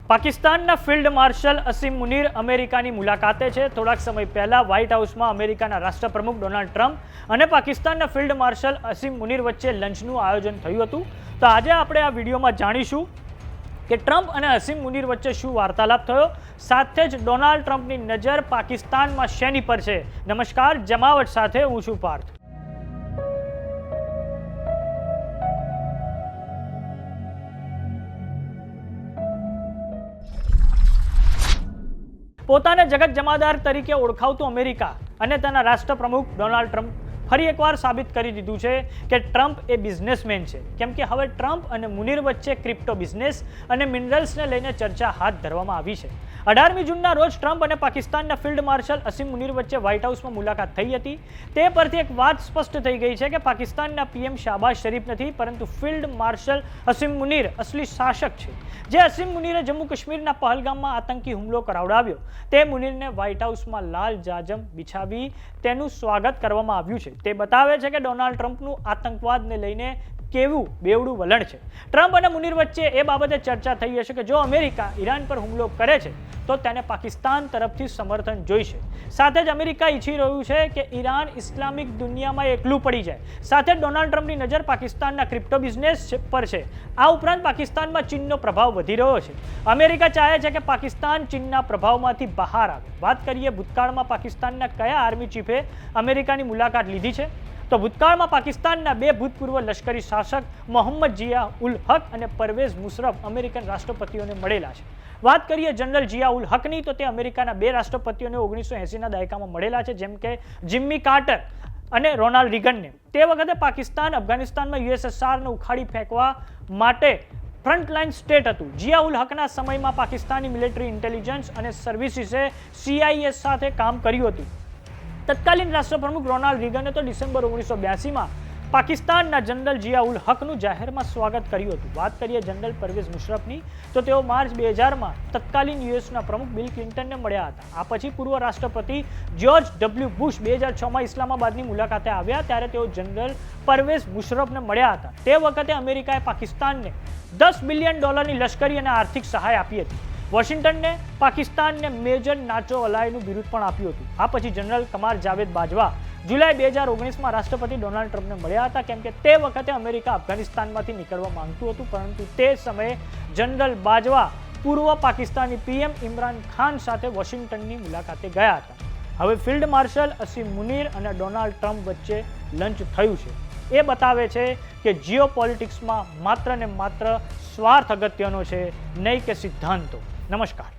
પાકિસ્તાનના field marshal અસીમ મુનીર અમેરિકાની મુલાકાતે છે। થોડાક સમય પહેલા વ્હાઇટ હાઉસમાં અમેરિકાના રાષ્ટ્રપ્રમુખ ડોનાલ્ડ ટ્રમ્પ અને પાકિસ્તાનના ફિલ્ડ માર્શલ અસીમ મુનીર વચ્ચે લંચનું આયોજન થયું હતું। તો આજે આપણે આ વિડીયોમાં જાણીશું કે ટ્રમ્પ અને અસીમ મુનીર વચ્ચે શું વાર્તાલાપ થયો, સાથે જ ડોનાલ્ડ ટ્રમ્પની નજર પાકિસ્તાનમાં શેની પર છે। નમસ્કાર, જમાવટ સાથે હું છું પાર્થ। પોતાને જગત જમાદાર તરીકે ઓળખાવતું અમેરિકા અને તેના રાષ્ટ્રપ્રમુખ ડોનાલ્ડ ટ્રમ્પ ફરી એકવાર સાબિત કરી દીધું છે કે ટ્રમ્પ એ બિઝનેસમેન છે, કેમ કે હવે ટ્રમ્પ અને મુનીર વચ્ચે ક્રિપ્ટો બિઝનેસ અને મિનરલ્સને લઈને ચર્ચા હાથ ધરવામાં આવી છે। 18મી જૂનના રોજ ટ્રમ્પ અને પાકિસ્તાનના ફિલ્ડ માર્શલ અસીમ મુનીર વચ્ચે વ્હાઇટ હાઉસમાં મુલાકાત થઈ હતી। તે પરથી એક વાત સ્પષ્ટ થઈ ગઈ છે કે પાકિસ્તાનના પીએમ શાહબાઝ શરીફ નથી, પરંતુ ફિલ્ડ માર્શલ અસીમ મુનીર અસલી શાસક છે। જે અસીમ મુનીરે જમ્મુ કાશ્મીરના પહલગામમાં આતંકી હુમલો કરાવડાવ્યો, તે મુનીરને વ્હાઇટ હાઉસમાં લાલ જાજમ બિછાવી તેનું સ્વાગત કરવામાં આવ્યું છે। તે બતાવે છે કે ડોનાલ્ડ ટ્રમ્પનું આતંકવાદને લઈને કેવું બેવડું વલણ છે। ટ્રમ્પ અને મુનીર વચ્ચે એ બાબતે ચર્ચા થઈ હશે કે જો અમેરિકા ઈરાન પર હુમલો કરે છે તો તેને પાકિસ્તાન તરફથી સમર્થન જોઈશે। સાથે જ અમેરિકા ઈચ્છી રહ્યું છે કે ઈરાન ઇસ્લામિક દુનિયામાં એકલું પડી જાય। સાથે ડોનાલ્ડ ટ્રમ્પની નજર પાકિસ્તાનના ક્રિપ્ટો બિઝનેસ પર છે। આ ઉપરાંત પાકિસ્તાનમાં ચીનનો પ્રભાવ વધી રહ્યો છે। અમેરિકા ચાહે છે કે પાકિસ્તાન ચીનના પ્રભાવમાંથી બહાર આવે। વાત કરીએ ભૂતકાળમાં પાકિસ્તાનના કયા આર્મી ચીફે અમેરિકાની મુલાકાત લીધી છે, તો ભૂતકાળમાં પાકિસ્તાનના બે ભૂતપૂર્વ લશ્કરી શાસક મોહમ્મદ જિયા ઉલ હક અને પરવેઝ મુશર્રફ અમેરિકન રાષ્ટ્રપતિઓને મળેલા છે। વાત કરીએ જનરલ જિયા ઉલ હકની, તો તે અમેરિકાના બે રાષ્ટ્રપતિઓને 1980ના દાયકામાં મળેલા છે, જેમ કે જિમ્મી કાર્ટર અને રોનાલ્ડ રીગનને। તે વખતે પાકિસ્તાન અફઘાનિસ્તાનમાં યુએસએસઆરને ઉખાડી ફેંકવા માટે ફ્રન્ટલાઇન સ્ટેટ હતું। જિયા ઉલ હકના સમયમાં પાકિસ્તાની મિલિટરી ઇન્ટેલિજન્સ અને સર્વિસીસે CIS સાથે કામ કર્યું હતું। તત્કાલીન રાષ્ટ્રપ્રમુખ રોનાલ્ડ રીગને તો ડિસેમ્બર 1982માં પાકિસ્તાનના જનરલ જિયા ઉલ હકનું જાહેરમાં સ્વાગત કર્યું હતું। વાત કરીએ જનરલ પરવેઝ મુશર્રફની, તો તેઓ માર્ચ 2000માં તત્કાલીન યુએસના પ્રમુખ બિલ ક્લિન્ટનને મળ્યા હતા। આ પછી પૂર્વ રાષ્ટ્રપતિ જ્યોર્જ ડબલ્યુ બુશ 2006માં ઇસ્લામાબાદની મુલાકાતે આવ્યા, ત્યારે તેઓ જનરલ પરવેઝ મુશર્રફને મળ્યા હતા। તે વખતે અમેરિકાએ પાકિસ્તાનને $10 બિલિયન લશ્કરી અને આર્થિક સહાય આપી હતી। વોશિંગ્ટનને પાકિસ્તાનને મેજર નાચો અલાયનું બિરુદ પણ આપ્યું હતું। આ પછી જનરલ કમાર જાવેદ બાજવા જુલાઈ 2019માં રાષ્ટ્રપતિ ડોનાલ્ડ ટ્રમ્પને મળ્યા હતા, કેમ કે તે વખતે અમેરિકા અફઘાનિસ્તાનમાંથી નીકળવા માંગતું હતું, પરંતુ તે સમયે જનરલ બાજવા પૂર્વ પાકિસ્તાની પીએમ ઇમરાન ખાન સાથે વોશિંગ્ટનની મુલાકાતે ગયા હતા। હવે ફિલ્ડ માર્શલ અસીમ મુનીર અને ડોનાલ્ડ ટ્રમ્પ વચ્ચે લંચ થયું છે। એ બતાવે છે કે જીઓ પોલિટિક્સમાં માત્ર ને માત્ર સ્વાર્થ અગત્યનો છે, નહીં કે સિદ્ધાંતો। નમસ્કાર।